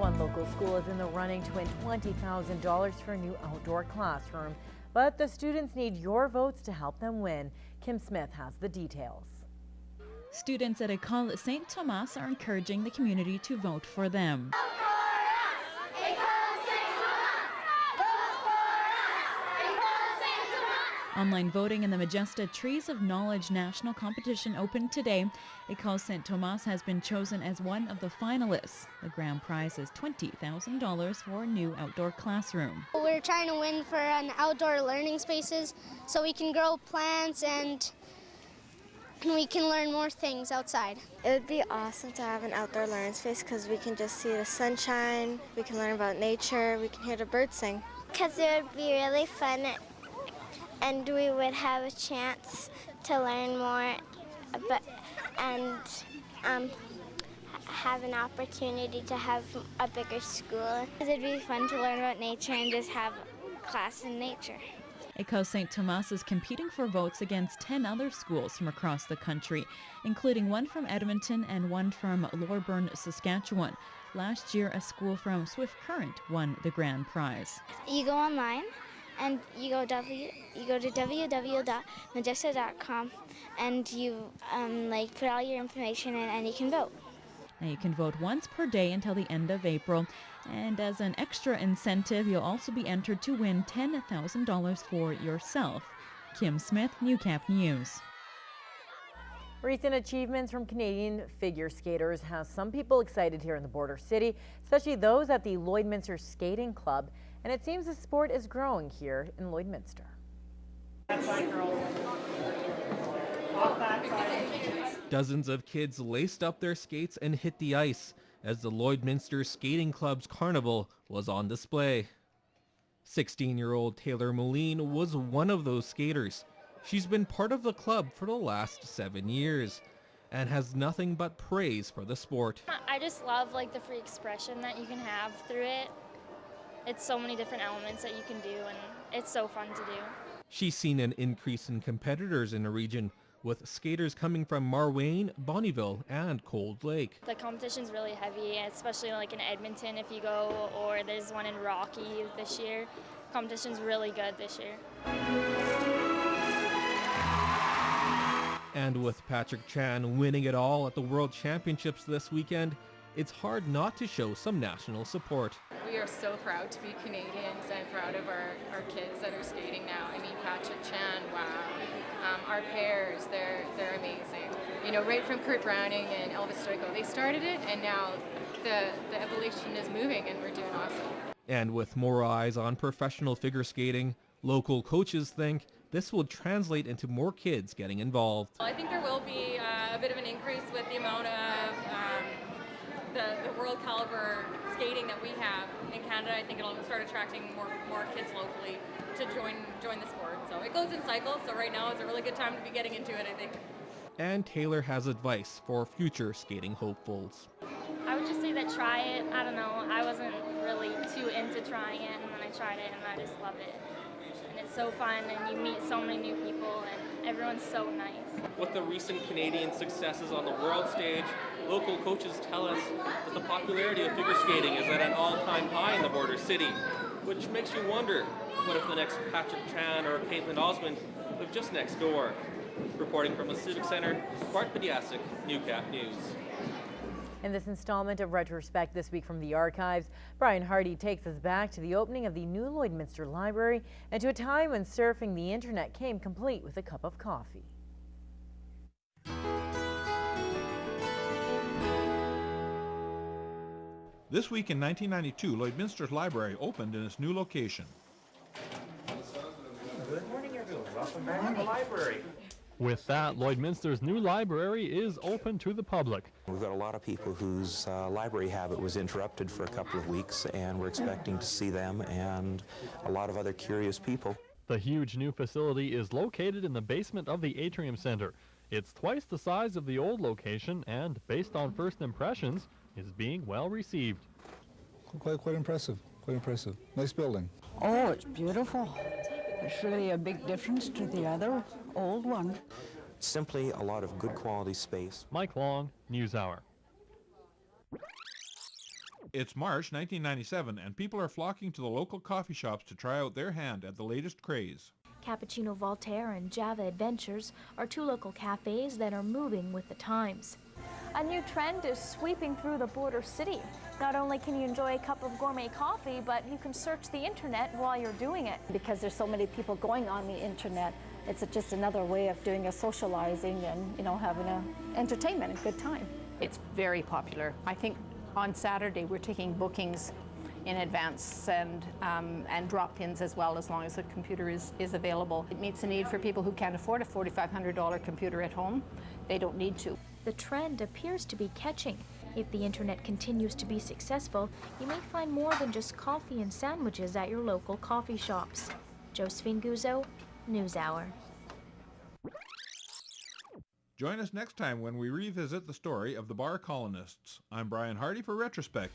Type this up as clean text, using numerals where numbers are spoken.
One local school is in the running to win $20,000 for a new outdoor classroom, but the students need your votes to help them win. Kim Smith has the details. Students at Ecole St. Tomas are encouraging the community to vote for them. Online voting in the Majesta Trees of Knowledge National Competition opened today. Ecole St. Tomas has been chosen as one of the finalists. The grand prize is $20,000 for a new outdoor classroom. We're trying to win for an outdoor learning spaces so we can grow plants and we can learn more things outside. It would be awesome to have an outdoor learning space because we can just see the sunshine, we can learn about nature, we can hear the birds sing. Because it would be really fun and we would have a chance to learn more and have an opportunity to have a bigger school. It'd be fun to learn about nature and just have class in nature. Ecole St. Tomas is competing for votes against 10 other schools from across the country, including one from Edmonton and one from Lloydminster, Saskatchewan. Last year, a school from Swift Current won the grand prize. You go online and you go to www.majesta.com and you put all your information in and you can vote. Now you can vote once per day until the end of April. And as an extra incentive, you'll also be entered to win $10,000 for yourself. Kim Smith, Newcap News. Recent achievements from Canadian figure skaters has some people excited here in the border city, especially those at the Lloydminster Skating Club. And it seems the sport is growing here in Lloydminster. Dozens of kids laced up their skates and hit the ice as the Lloydminster Skating Club's carnival was on display. 16-year-old Taylor Moline was one of those skaters. She's been part of the club for the last 7 years and has nothing but praise for the sport. I just love the free expression that you can have through it. It's so many different elements that you can do and it's so fun to do. She's seen an increase in competitors in the region, with skaters coming from Marwayne, Bonnyville, and Cold Lake. The competition's really heavy, especially in Edmonton if you go, or there's one in Rocky this year. Competition's really good this year. And with Patrick Chan winning it all at the World Championships this weekend, it's hard not to show some national support. We are so proud to be Canadians and proud of our kids that are skating now. I mean, Patrick Chan, wow. Our pairs, they're amazing. You know, right from Kurt Browning and Elvis Stoico, they started it and now the evolution is moving and we're doing awesome. And with more eyes on professional figure skating, local coaches think this will translate into more kids getting involved. I think there will be a bit of an increase with the amount of the world caliber skating that we have in Canada. I think it'll start attracting more kids locally to join the sport. So it goes in cycles, so right now is a really good time to be getting into it, I think. And Taylor has advice for future skating hopefuls. I would just say that try it. I don't know, I wasn't really too into trying it, and then I tried it and I just love it. And it's so fun and you meet so many new people and everyone's so nice. With the recent Canadian successes on the world stage, local coaches tell us that the popularity of figure skating is at an all-time high in the border city, which makes you wonder, what if the next Patrick Chan or Caitlin Osmond live just next door? Reporting from the Civic Center, Bart Pediasic, Newcap News. In this installment of Retrospect this week from the archives, Brian Hardy takes us back to the opening of the new Lloydminster Library and to a time when surfing the internet came complete with a cup of coffee. This week in 1992, Lloydminster's library opened in its new location. Good morning, everyone. Welcome back to the library. With that, Lloydminster's new library is open to the public. We've got a lot of people whose library habit was interrupted for a couple of weeks, and we're expecting to see them and a lot of other curious people. The huge new facility is located in the basement of the Atrium Center. It's twice the size of the old location and, based on first impressions, is being well received. Quite impressive. Quite impressive. Nice building. Oh, it's beautiful. It's really a big difference to the other old one. Simply a lot of good quality space. Mike Long, NewsHour. It's March 1997, and people are flocking to the local coffee shops to try out their hand at the latest craze. Cappuccino Voltaire and Java Adventures are two local cafes that are moving with the times. A new trend is sweeping through the border city. Not only can you enjoy a cup of gourmet coffee, but you can search the internet while you're doing it. Because there's so many people going on the internet, it's just another way of doing a socializing and, having a entertainment and good time. It's very popular. I think on Saturday we're taking bookings in advance and drop-ins as well, as long as the computer is available. It meets the need for people who can't afford a $4,500 computer at home. They don't need to. The trend appears to be catching. If the internet continues to be successful, you may find more than just coffee and sandwiches at your local coffee shops. Josephine Guzzo, NewsHour. Join us next time when we revisit the story of the bar colonists. I'm Brian Hardy for Retrospect.